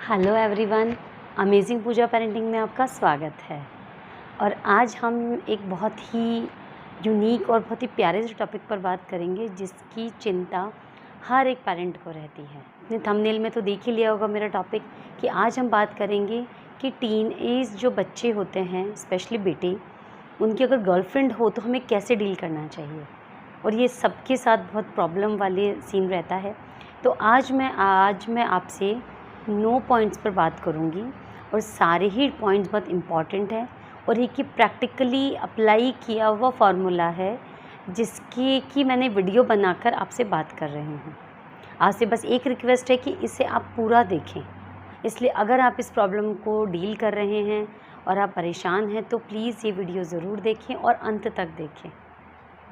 Hello everyone, amazing पूजा parenting में आपका स्वागत है। और आज हम एक बहुत ही यूनिक और बहुत ही प्यारे से टॉपिक पर बात करेंगे जिसकी चिंता हर एक पेरेंट को रहती है। अपने थंबनेल में तो देख ही लिया होगा मेरा टॉपिक कि आज हम बात करेंगे कि टीन एज जो बच्चे होते हैं, स्पेशली बेटे, उनकी अगर गर्लफ्रेंड हो तो हमें कैसे डील करना चाहिए। और ये सबके साथ बहुत प्रॉब्लम वाले सीन रहता है। तो आज मैं आपसे 9 पॉइंट्स पर बात करूंगी और सारे ही पॉइंट्स बहुत इम्पॉर्टेंट हैं और ये कि प्रैक्टिकली अप्लाई किया हुआ फार्मूला है जिसकी कि मैंने वीडियो बनाकर आपसे बात कर रही हूँ। आपसे बस एक रिक्वेस्ट है कि इसे आप पूरा देखें। इसलिए अगर आप इस प्रॉब्लम को डील कर रहे हैं और आप परेशान हैं तो प्लीज़ ये वीडियो ज़रूर देखें और अंत तक देखें।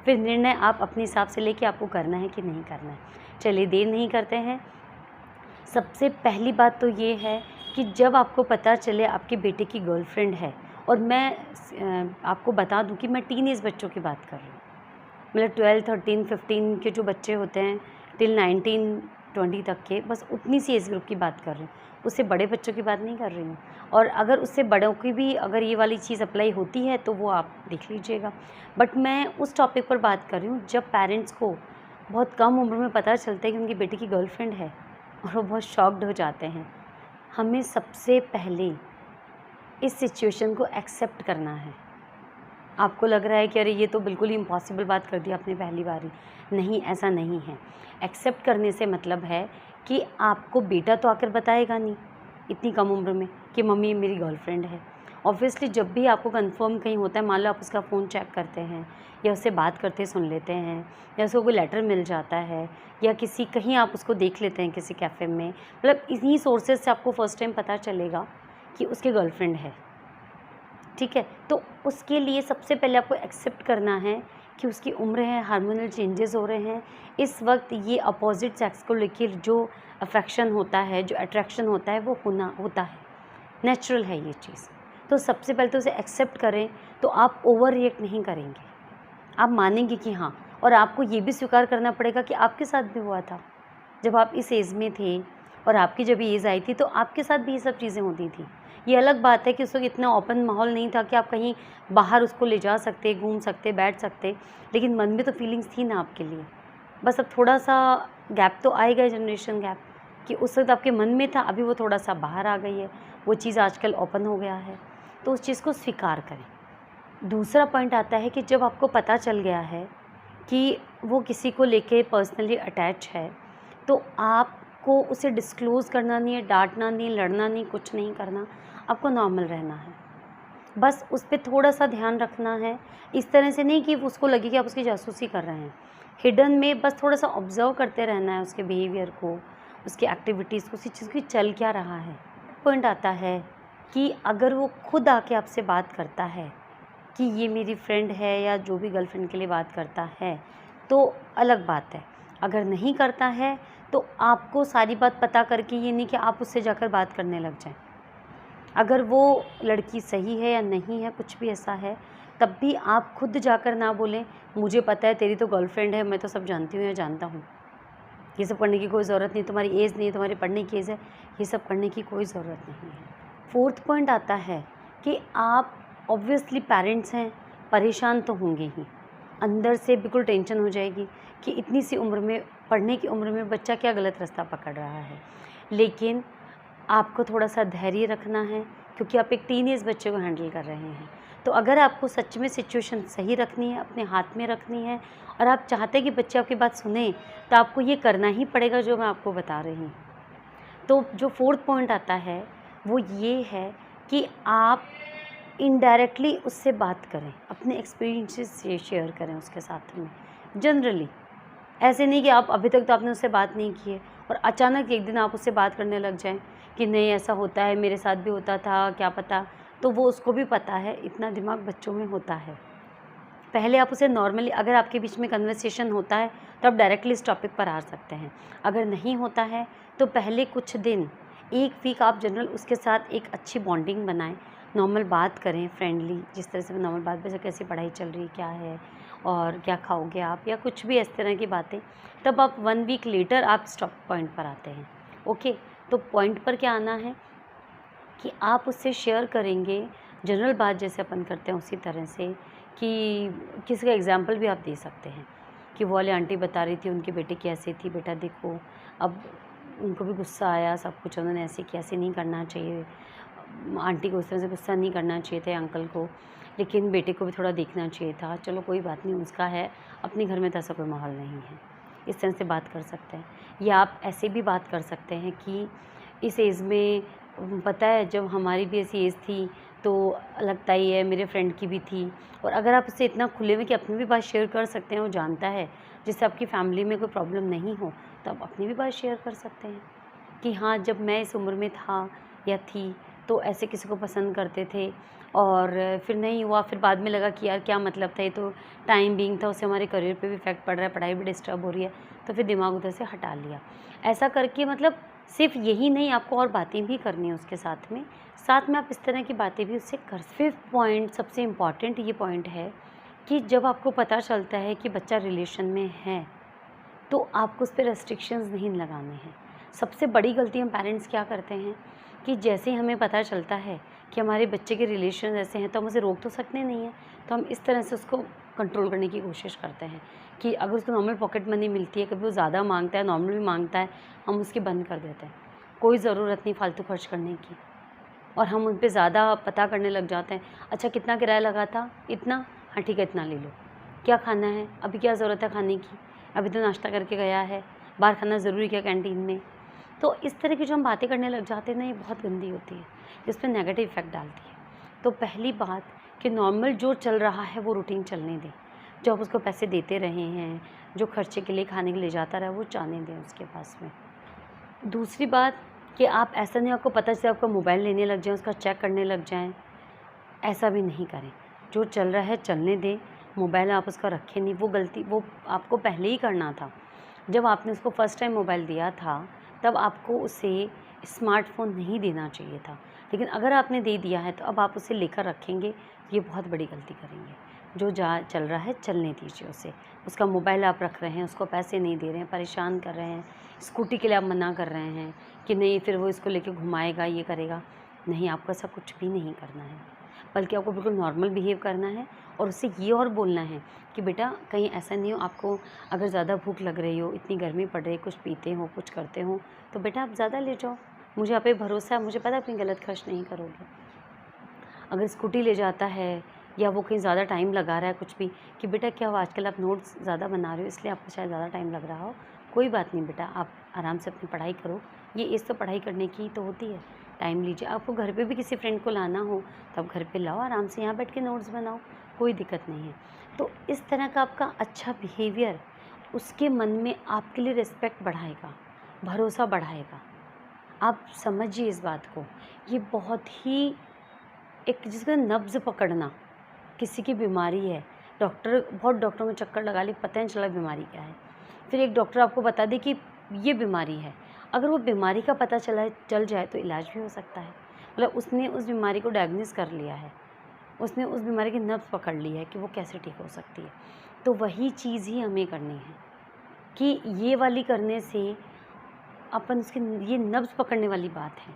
फिर निर्णय आप अपने हिसाब से लेके आपको करना है कि नहीं करना है। चलिए देर नहीं करते हैं। सबसे पहली बात तो ये है कि जब आपको पता चले आपके बेटे की गर्लफ्रेंड है, और मैं आपको बता दूं कि मैं टीनेज बच्चों की बात कर रही हूँ, मतलब 12, 13, 15 के जो बच्चे होते हैं टिल 19, 20 तक के, बस उतनी सी एज ग्रुप की बात कर रही हूँ, उससे बड़े बच्चों की बात नहीं कर रही हूँ। और अगर उससे बड़ों की भी अगर ये वाली चीज़ अप्लाई होती है तो वो आप देख लीजिएगा। बट मैं उस टॉपिक पर बात कर रही हूँ जब पेरेंट्स को बहुत कम उम्र में पता चलता है कि उनकी बेटी की गर्लफ्रेंड है और वो बहुत शॉक्ड हो जाते हैं। हमें सबसे पहले इस सिचुएशन को एक्सेप्ट करना है। आपको लग रहा है कि अरे ये तो बिल्कुल ही इम्पॉसिबल बात कर दी आपने पहली बार ही। नहीं, ऐसा नहीं है। एक्सेप्ट करने से मतलब है कि आपको बेटा तो आकर बताएगा नहीं इतनी कम उम्र में कि मम्मी ये मेरी गर्लफ्रेंड है। ऑब्वियसली जब भी आपको कंफर्म कहीं होता है, मान लो आप उसका फ़ोन चेक करते हैं या उससे बात करते सुन लेते हैं या उसको कोई लेटर मिल जाता है या किसी कहीं आप उसको देख लेते हैं किसी कैफ़े में, मतलब इन्हीं सोर्सेज से आपको फ़र्स्ट टाइम पता चलेगा कि उसकी गर्लफ्रेंड है। ठीक है, तो उसके लिए सबसे पहले आपको एक्सेप्ट करना है कि उसकी उम्र है, हार्मोनल चेंजेस हो रहे हैं। इस वक्त ये अपोजिट सेक्स को लेकर जो अफेक्शन होता है, जो अट्रैक्शन होता है, वो होता है, नेचुरल है ये चीज़। तो सबसे पहले तो उसे एक्सेप्ट करें तो आप ओवर रिएक्ट नहीं करेंगे, आप मानेंगे कि हाँ। और आपको ये भी स्वीकार करना पड़ेगा कि आपके साथ भी हुआ था जब आप इस एज में थे, और आपकी जब एज आई थी तो आपके साथ भी ये सब चीज़ें होती थी। ये अलग बात है कि उस वक्त इतना ओपन माहौल नहीं था कि आप कहीं बाहर उसको ले जा सकते, घूम सकते, बैठ सकते, लेकिन मन में तो फीलिंग्स थी ना आपके लिए। बस अब थोड़ा सा गैप तो आएगा, जनरेशन गैप, कि उस वक्त आपके मन में था, अभी वो थोड़ा सा बाहर आ गई है, वो चीज़ आजकल ओपन हो गया है, तो उस चीज़ को स्वीकार करें। दूसरा पॉइंट आता है कि जब आपको पता चल गया है कि वो किसी को लेके पर्सनली अटैच है, तो आपको उसे डिस्क्लोज़ करना नहीं है, डांटना नहीं, लड़ना नहीं, कुछ नहीं करना, आपको नॉर्मल रहना है। बस उस पर थोड़ा सा ध्यान रखना है, इस तरह से नहीं कि उसको लगे कि आप उसकी जासूसी कर रहे हैं। हिडन में बस थोड़ा सा ऑब्ज़र्व करते रहना है उसके बिहेवियर को, उसकी एक्टिविटीज़ को, उसी चीज़ की चल क्या रहा है। पॉइंट आता है कि अगर वो खुद आके आपसे बात करता है कि ये मेरी फ्रेंड है या जो भी गर्लफ्रेंड के लिए बात करता है तो अलग बात है। अगर नहीं करता है तो आपको सारी बात पता करके ये नहीं कि आप उससे जाकर बात करने लग जाएं। अगर वो लड़की सही है या नहीं है, कुछ भी ऐसा है, तब भी आप खुद जाकर ना बोलें मुझे पता है तेरी तो गर्लफ्रेंड है, मैं तो सब जानती हूँ या जानता हूँ, ये सब करने की कोई ज़रूरत नहीं, तुम्हारी एज नहीं है, तुम्हारी पढ़ने की एज है, ये सब करने की कोई ज़रूरत नहीं है। फोर्थ पॉइंट आता है कि आप ऑब्वियसली पेरेंट्स हैं, परेशान तो होंगे ही, अंदर से बिल्कुल टेंशन हो जाएगी कि इतनी सी उम्र में, पढ़ने की उम्र में बच्चा क्या गलत रास्ता पकड़ रहा है। लेकिन आपको थोड़ा सा धैर्य रखना है क्योंकि आप एक टीनेज बच्चे को हैंडल कर रहे हैं। तो अगर आपको सच में सिचुएशन सही रखनी है, अपने हाथ में रखनी है, और आप चाहते हैं कि बच्चे आपकी बात सुने, तो आपको ये करना ही पड़ेगा जो मैं आपको बता रही हूँ। तो जो फोर्थ पॉइंट आता है वो ये है कि आप इनडायरेक्टली उससे बात करें, अपने एक्सपीरियंसेस शेयर करें उसके साथ में। जनरली ऐसे नहीं कि आप अभी तक तो आपने उससे बात नहीं की है और अचानक एक दिन आप उससे बात करने लग जाएं कि नहीं ऐसा होता है, मेरे साथ भी होता था, क्या पता। तो वो उसको भी पता है, इतना दिमाग बच्चों में होता है। पहले आप उसे नॉर्मली, अगर आपके बीच में कन्वर्सेशन होता है तो आप डायरेक्टली इस टॉपिक पर आ सकते हैं। अगर नहीं होता है तो पहले कुछ दिन, एक वीक आप जनरल उसके साथ एक अच्छी बॉन्डिंग बनाएं, नॉर्मल बात करें, फ्रेंडली, जिस तरह से नॉर्मल बात, जैसे कैसी पढ़ाई चल रही, क्या है और क्या खाओगे आप, या कुछ भी इस तरह की बातें। तब आप 1 वीक लेटर आप स्टॉप पॉइंट पर आते हैं। ओके, तो पॉइंट पर क्या आना है कि आप उससे शेयर करेंगे जनरल बात जैसे अपन करते हैं उसी तरह से, कि किसी का एग्ज़ाम्पल भी आप दे सकते हैं कि वो वाली आंटी बता रही थी उनकी बेटी की ऐसी थी, बेटा देखो अब उनको भी गुस्सा आया, सब कुछ उन्होंने ऐसे किया, ऐसे नहीं करना चाहिए, आंटी को उस तरह से गुस्सा नहीं करना चाहिए था अंकल को, लेकिन बेटे को भी थोड़ा देखना चाहिए था, चलो कोई बात नहीं उसका है, अपने घर में तो ऐसा कोई माहौल नहीं है। इस तरह से बात कर सकते हैं। या आप ऐसे भी बात कर सकते हैं कि इस एज में पता है जब हमारी भी ऐसी एज थी तो लगता ही है, मेरे फ्रेंड की भी थी। और अगर आप उससे इतना खुले में कि अपनी भी बात शेयर कर सकते हैं, वो जानता है, जिससे आपकी फैमिली में कोई प्रॉब्लम नहीं हो, तो आप अपनी भी बात शेयर कर सकते हैं कि हाँ, जब मैं इस उम्र में था या थी तो ऐसे किसी को पसंद करते थे और फिर नहीं हुआ, फिर बाद में लगा कि यार क्या मतलब था, ये तो टाइम बीइंग था, उससे हमारे करियर पे भी इफ़ेक्ट पड़ रहा है, पढ़ाई भी डिस्टर्ब हो रही है, तो फिर दिमाग उधर से हटा लिया। ऐसा करके मतलब सिर्फ यही नहीं, आपको और बातें भी करनी है उसके साथ में आप इस तरह की बातें भी उससे कर। 5th पॉइंट सबसे इम्पॉर्टेंट ये पॉइंट है कि जब आपको पता चलता है कि बच्चा रिलेशन में है तो आपको उस पे रेस्ट्रिक्शंस नहीं लगाने हैं। सबसे बड़ी गलती हम पेरेंट्स क्या करते हैं कि जैसे ही हमें पता चलता है कि हमारे बच्चे के रिलेशन ऐसे हैं तो हम उसे रोक तो सकते नहीं हैं, तो हम इस तरह से उसको कंट्रोल करने की कोशिश करते हैं कि अगर उसको नॉर्मल पॉकेट मनी मिलती है, कभी वो ज़्यादा मांगता है, नॉर्मल भी मांगता है, हम उसकी बंद कर देते हैं। कोई ज़रूरत नहीं फालतू खर्च करने की, और हम उन पे ज़्यादा पता करने लग जाते हैं। अच्छा कितना किराया लगा था? इतना, हाँ ठीक है इतना ले लो। क्या खाना है? अभी क्या ज़रूरत है खाने की? अभी तो नाश्ता करके गया है, बाहर खाना ज़रूरी क्या कैंटीन में? तो इस तरह की जो हम बातें करने लग जाते हैं ना, ये बहुत गंदी होती है, जिस पे नेगेटिव इफ़ेक्ट डालती है। तो पहली बात कि नॉर्मल जो चल रहा है वो रूटीन चलने दें। जो आप उसको पैसे देते रहे हैं, जो खर्चे के लिए खाने के लिए जाता रहा, वो जाने दें उसके पास में। दूसरी बात कि आप ऐसा नहीं आपको पता चले आपका मोबाइल लेने लग जाएँ, उसका चेक करने लग जाएँ, ऐसा भी नहीं करें। जो चल रहा है चलने दें, मोबाइल आप उसका रखें नहीं, वो गलती वो आपको पहले ही करना था। जब आपने उसको फर्स्ट टाइम मोबाइल दिया था, तब आपको उसे स्मार्टफ़ोन नहीं देना चाहिए था। लेकिन अगर आपने दे दिया है तो अब आप उसे लेकर रखेंगे, ये बहुत बड़ी गलती करेंगे। जो जा चल रहा है चलने दीजिए उसे। उसका मोबाइल आप रख रहे हैं, उसको पैसे नहीं दे रहे हैं, परेशान कर रहे हैं, स्कूटी के लिए आप मना कर रहे हैं कि नहीं फिर वो इसको लेके घुमाएगा, ये करेगा। नहीं, आपको ऐसा कुछ भी नहीं करना है, बल्कि आपको बिल्कुल नॉर्मल बिहेव करना है और उससे ये और बोलना है कि बेटा कहीं ऐसा नहीं हो, आपको अगर ज़्यादा भूख लग रही हो, इतनी गर्मी पड़ रही है, कुछ पीते हो, कुछ करते हो, तो बेटा आप ज़्यादा ले जाओ, मुझे आप पे भरोसा है, मुझे पता है आप कहीं गलत खर्च नहीं करोगे। अगर स्कूटी ले जाता है या वो कहीं ज़्यादा टाइम लगा रहा है कुछ भी, कि बेटा क्या हुआ आजकल आप नोट्स ज़्यादा बना रहे हो इसलिए आपको शायद ज़्यादा टाइम लग रहा हो, कोई बात नहीं बेटा, आप आराम से अपनी पढ़ाई करो, ये एज तो पढ़ाई करने की तो होती है, टाइम लीजिए। आपको घर पे भी किसी फ्रेंड को लाना हो तो आप घर पे लाओ, आराम से यहाँ बैठ के नोट्स बनाओ, कोई दिक्कत नहीं है। तो इस तरह का आपका अच्छा बिहेवियर उसके मन में आपके लिए रिस्पेक्ट बढ़ाएगा, भरोसा बढ़ाएगा। आप समझिए इस बात को, ये बहुत ही एक जिसका नब्ज़ पकड़ना, किसी की बीमारी है, बहुत डॉक्टरों में चक्कर लगा लिए, पता नहीं चला बीमारी क्या है। फिर एक डॉक्टर आपको बता दे कि ये बीमारी है, अगर वो बीमारी का पता चल जाए तो इलाज भी हो सकता है। मतलब उसने उस बीमारी को डायग्नोस कर लिया है, उसने उस बीमारी की नब्ज़ पकड़ ली है कि वो कैसे ठीक हो सकती है। तो वही चीज़ ही हमें करनी है कि ये वाली करने से अपन उसकी ये नब्ज़ पकड़ने वाली बात है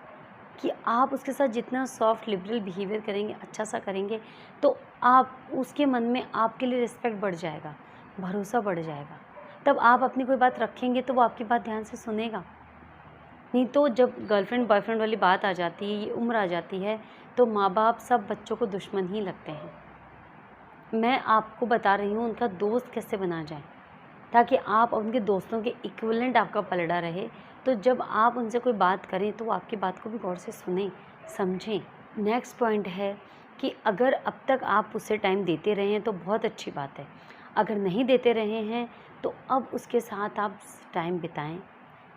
कि आप उसके साथ जितना सॉफ्ट लिबरल बिहेवियर करेंगे, अच्छा सा करेंगे, तो आप उसके मन में आपके लिए रिस्पेक्ट बढ़ जाएगा, भरोसा बढ़ जाएगा। तब आप अपनी कोई बात रखेंगे तो वो आपकी बात ध्यान से सुनेगा। नहीं तो जब गर्लफ्रेंड बॉयफ्रेंड वाली बात आ जाती है, ये उम्र आ जाती है, तो माँ-बाप सब बच्चों को दुश्मन ही लगते हैं। मैं आपको बता रही हूँ उनका दोस्त कैसे बना जाए, ताकि आप उनके दोस्तों के इक्विवेलेंट आपका पलड़ा रहे। तो जब आप उनसे कोई बात करें तो वो आपकी बात को भी गौर से सुनें, समझें। नेक्स्ट पॉइंट है कि अगर अब तक आप उसे टाइम देते रहे हैं तो बहुत अच्छी बात है। अगर नहीं देते रहे हैं तो अब उसके साथ आप टाइम बिताएं,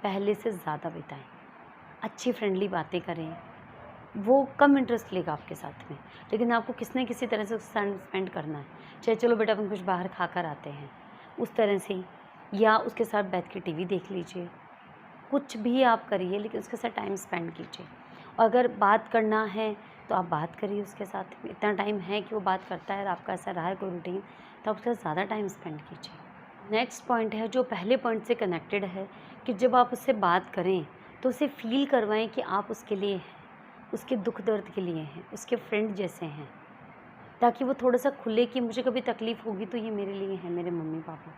पहले से ज़्यादा बिताएं, अच्छी फ्रेंडली बातें करें। वो कम इंटरेस्ट लेगा आपके साथ में, लेकिन आपको किसी न किसी तरह से उसके साथ स्पेंड करना है। चाहे चलो बेटा अपन कुछ बाहर खा कर आते हैं, उस तरह से, या उसके साथ बैठ के टीवी देख लीजिए, कुछ भी आप करिए लेकिन उसके साथ टाइम स्पेंड कीजिए। और अगर बात करना है तो आप बात करिए उसके साथ में, इतना टाइम है कि वो बात करता है और आपका ऐसा रहा है कोई रूटीन, तो आप उसके साथ ज़्यादा टाइम स्पेंड कीजिए। नेक्स्ट पॉइंट है जो पहले पॉइंट से कनेक्टेड है कि जब आप उससे बात करें तो उसे फ़ील करवाएं कि आप उसके लिए हैं, उसके दुख दर्द के लिए हैं, उसके फ्रेंड जैसे हैं, ताकि वो थोड़ा सा खुले कि मुझे कभी तकलीफ़ होगी तो ये मेरे लिए हैं, मेरे मम्मी पापा,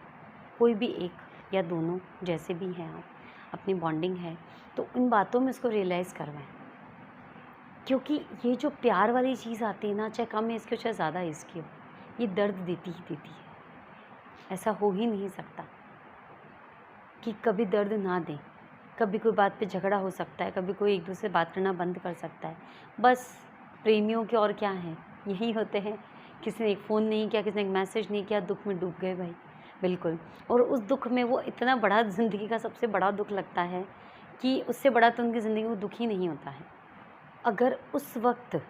कोई भी एक या दोनों, जैसे भी हैं आप, अपनी बॉन्डिंग है। तो इन बातों में उसको रियलाइज़ करवाएं, क्योंकि ये जो प्यार वाली चीज़ आती है ना, चाहे कम एज की हो चाहे ज़्यादा एज की हो, ये दर्द देती ही देती है। ऐसा हो ही नहीं सकता कि कभी दर्द ना दें। कभी कोई बात पे झगड़ा हो सकता है, कभी कोई एक दूसरे से बात करना बंद कर सकता है। बस प्रेमियों के और क्या हैं, यही होते हैं। किसी ने एक फ़ोन नहीं किया, किसी ने एक मैसेज नहीं किया, दुःख में डूब गए भाई, बिल्कुल। और उस दुःख में वो इतना बड़ा ज़िंदगी का सबसे बड़ा दुःख लगता है कि उससे बड़ा तो उनकी ज़िंदगी में दुःख ही नहीं होता है। अगर उस वक़्त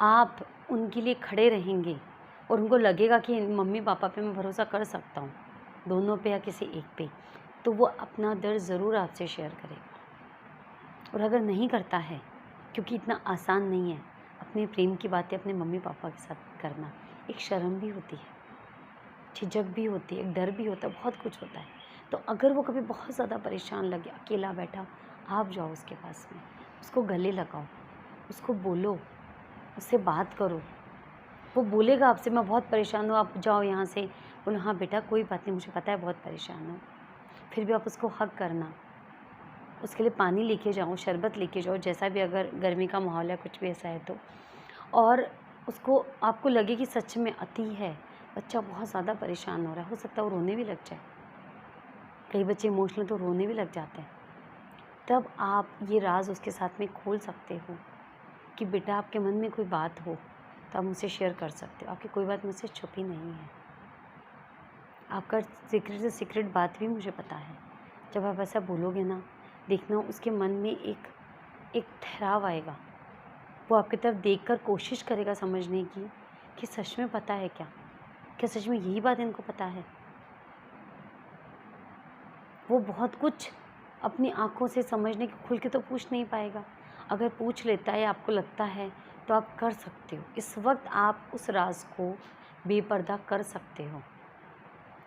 आप उनके लिए खड़े रहेंगे और उनको लगेगा कि मम्मी पापा पे मैं भरोसा कर सकता हूँ, दोनों पे या किसी एक पे, तो वो अपना दर्द ज़रूर आपसे शेयर करेगा। और अगर नहीं करता है, क्योंकि इतना आसान नहीं है अपने प्रेम की बातें अपने मम्मी पापा के साथ करना, एक शर्म भी होती है, झिझक भी होती है, एक डर भी होता है, बहुत कुछ होता है। तो अगर वो कभी बहुत ज़्यादा परेशान लगे, अकेला बैठा, आप जाओ उसके पास में, उसको गले लगाओ, उसको बोलो, उससे बात करो। वो बोलेगा आपसे मैं बहुत परेशान हूँ, आप जाओ यहाँ से। बोलो हाँ बेटा कोई बात नहीं, मुझे पता है बहुत परेशान हो। फिर भी आप उसको हग करना, उसके लिए पानी लेके जाओ, शरबत लेके जाओ, जैसा भी, अगर गर्मी का माहौल है कुछ भी ऐसा है तो। और उसको आपको लगे कि सच में अति है, बच्चा बहुत ज़्यादा परेशान हो रहा है, हो सकता है वो रोने भी लग जाए। कई बच्चे इमोशनल तो रोने भी लग जाते हैं। तब आप ये राज उसके साथ में खोल सकते हो कि बेटा आपके मन में कोई बात हो तो आप मुझसे शेयर कर सकते हो, आपकी कोई बात मुझसे छुपी नहीं है, आपका सीक्रेट से सीक्रेट बात भी मुझे पता है। जब आप ऐसा बोलोगे ना, देखना उसके मन में एक ठहराव आएगा। वो आपकी तरफ देखकर कोशिश करेगा समझने की कि सच में पता है क्या सच में यही बात इनको पता है। वो बहुत कुछ अपनी आँखों से समझने की खुल के तो पूछ नहीं पाएगा। अगर पूछ लेता है या आपको लगता है तो आप कर सकते हो। इस वक्त आप उस राज को बेपर्दा कर सकते हो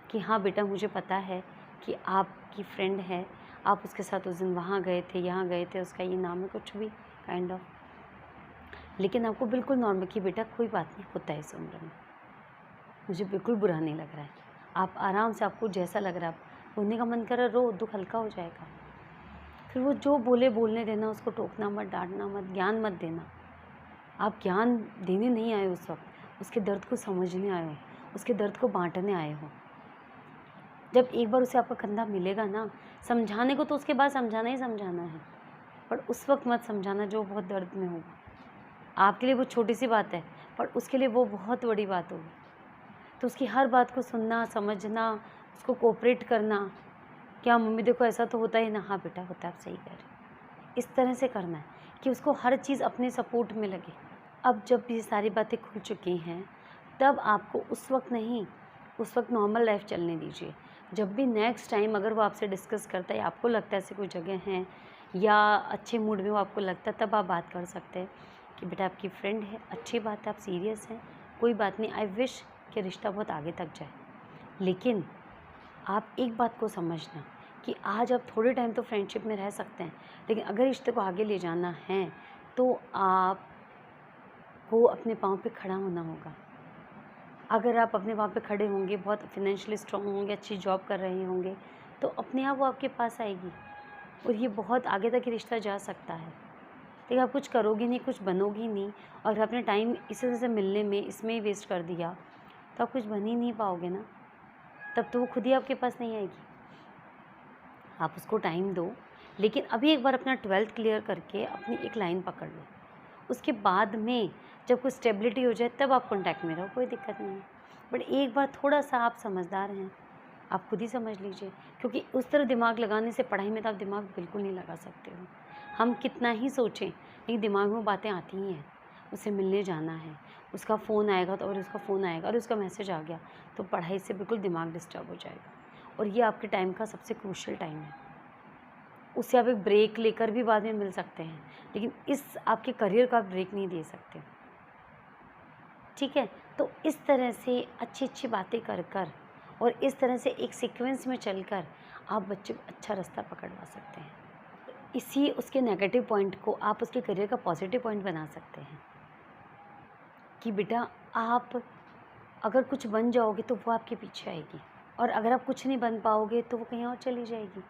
कि हाँ बेटा मुझे पता है कि आपकी फ्रेंड है, आप उसके साथ उस दिन वहाँ गए थे, यहाँ गए थे, उसका ये नाम है, कुछ भी काइंड ऑफ। लेकिन आपको बिल्कुल नॉर्मल कि बेटा कोई बात नहीं, होता है इस उम्र में, मुझे बिल्कुल बुरा नहीं लग रहा है। आप आराम से, आपको जैसा लग रहा है, आप रोने का मन कर रहा है रो, दुःख हल्का हो जाएगा। फिर वो जो बोले बोलने देना, उसको टोकना मत, डाँटना मत, ज्ञान मत देना। आप ज्ञान देने नहीं आए उस वक़्त, उसके दर्द को समझने आए हो, उसके दर्द को बाँटने आए हो। जब एक बार उसे आपका कंधा मिलेगा ना, समझाने को तो उसके बाद समझाना ही समझाना है, पर उस वक़्त मत समझाना जो बहुत दर्द में होगा। आपके लिए वो छोटी-सी बात है, पर उसके लिए वो बहुत बड़ी बात होगी। तो उसकी हर बात को सुनना, समझना, उसको कोऑपरेट करना, क्या मम्मी देखो ऐसा तो होता ही ना, हाँ बेटा होता है, आप सही कह रहे हो। इस तरह से करना है कि उसको हर चीज़ अपने सपोर्ट में लगे। अब जब ये सारी बातें खुल चुकी हैं, तब आपको उस वक़्त नहीं, उस वक़्त नॉर्मल लाइफ़ चलने दीजिए। जब भी नेक्स्ट टाइम अगर वो आपसे डिस्कस करता है, आपको लगता है ऐसी कोई जगह है या अच्छे मूड में वो आपको लगता है, तब आप बात कर सकते हैं कि बेटा आपकी फ्रेंड है, अच्छी बात है, आप सीरियस हैं, कोई बात नहीं, आई विश कि रिश्ता बहुत आगे तक जाए। लेकिन आप एक बात को समझना कि आज आप थोड़े टाइम तो फ्रेंडशिप में रह सकते हैं, लेकिन अगर रिश्ते को आगे ले जाना है तो आपको अपने पाँव पे खड़ा होना होगा। अगर आप अपने पाँव पे खड़े होंगे, बहुत फाइनेंशियली स्ट्रॉन्ग होंगे, अच्छी जॉब कर रहे होंगे, तो अपने आप वो आपके पास आएगी और ये बहुत आगे तक ये रिश्ता जा सकता है। लेकिन आप कुछ करोगे नहीं, कुछ बनोगी नहीं और अपने टाइम इस तरह से मिलने में इसमें ही वेस्ट कर दिया, तो आप कुछ बन ही नहीं पाओगे ना, तब तो वो खुद ही आपके पास नहीं आएगी। आप उसको टाइम दो, लेकिन अभी एक बार अपना 12th क्लियर करके अपनी एक लाइन पकड़ लो। उसके बाद में जब कोई स्टेबिलिटी हो जाए तब आप कॉन्टैक्ट में रहो, कोई दिक्कत नहीं है। बट एक बार थोड़ा-सा आप समझदार हैं, आप खुद ही समझ लीजिए, क्योंकि उस तरह दिमाग लगाने से पढ़ाई में तो आप दिमाग बिल्कुल नहीं लगा सकते हो। हम कितना ही सोचें, लेकिन दिमाग में वो बातें आती ही हैं। उससे मिलने जाना है, उसका फ़ोन आएगा तो, और उसका फ़ोन आएगा और उसका मैसेज आ गया, तो पढ़ाई से बिल्कुल दिमाग डिस्टर्ब हो जाएगा और ये आपके टाइम का सबसे क्रूशियल टाइम है। उससे आप एक ब्रेक लेकर भी बाद में मिल सकते हैं, लेकिन इस आपके करियर का आप ब्रेक नहीं दे सकते। ठीक है? तो इस तरह से अच्छी-अच्छी बातें कर और इस तरह से एक सीक्वेंस में चलकर आप बच्चे को अच्छा रास्ता पकड़वा सकते हैं। इसी उसके नेगेटिव पॉइंट को आप उसके करियर का पॉजिटिव पॉइंट बना सकते हैं कि बेटा आप अगर कुछ बन जाओगे तो वो आपके पीछे आएगी, और अगर आप कुछ नहीं बन पाओगे तो वो कहीं और चली जाएगी।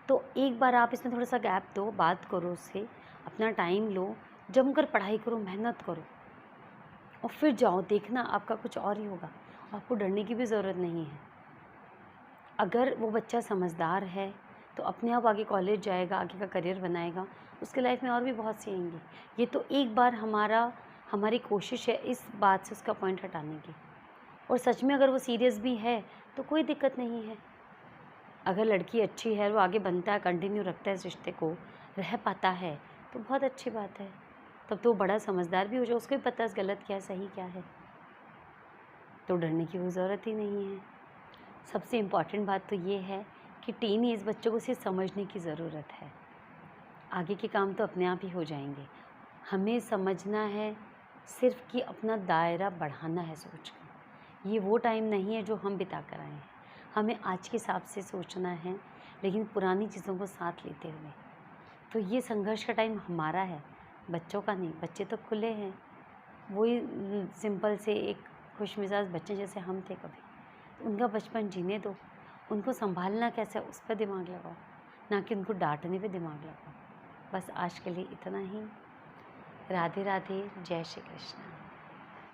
तो एक बार आप इसमें थोड़ा-सा गैप दो, बात करो उससे, अपना टाइम लो, जमकर पढ़ाई करो, मेहनत करो और फिर जाओ, देखना आपका कुछ और ही होगा। आपको डरने की भी ज़रूरत नहीं है। अगर वो बच्चा समझदार है तो अपने आप आगे कॉलेज जाएगा, आगे का करियर बनाएगा, उसके लाइफ में और भी बहुत सी आएंगी। ये तो एक बार हमारी कोशिश है इस बात से उसका पॉइंट हटाने की, और सच में अगर वो सीरियस भी है तो कोई दिक्कत नहीं है। अगर लड़की अच्छी है, वो आगे बनता है, कंटिन्यू रखता है इस रिश्ते को, रह पाता है, तो बहुत अच्छी बात है। तब तो वो बड़ा समझदार भी हो जाए, उसको भी पता है गलत क्या है सही क्या है, तो डरने की कोई ज़रूरत ही नहीं है। सबसे इम्पॉर्टेंट बात तो ये है कि टीन एज बच्चों को सिर्फ समझने की ज़रूरत है, आगे के काम तो अपने आप ही हो जाएंगे। हमें समझना है सिर्फ कि अपना दायरा बढ़ाना है सोच का। ये वो टाइम नहीं है जो हम बिता कर आए हैं, हमें आज के हिसाब से सोचना है, लेकिन पुरानी चीज़ों को साथ लेते हुए। तो ये संघर्ष का टाइम हमारा है, बच्चों का नहीं। बच्चे तो खुले हैं, वही सिंपल से एक खुशमिजाज बच्चे जैसे हम थे कभी। तो उनका बचपन जीने दो, उनको संभालना कैसे है उस पर दिमाग लगाओ, ना कि उनको डांटने पे दिमाग लगाओ। बस आज के लिए इतना ही। राधे राधे, जय श्री कृष्ण।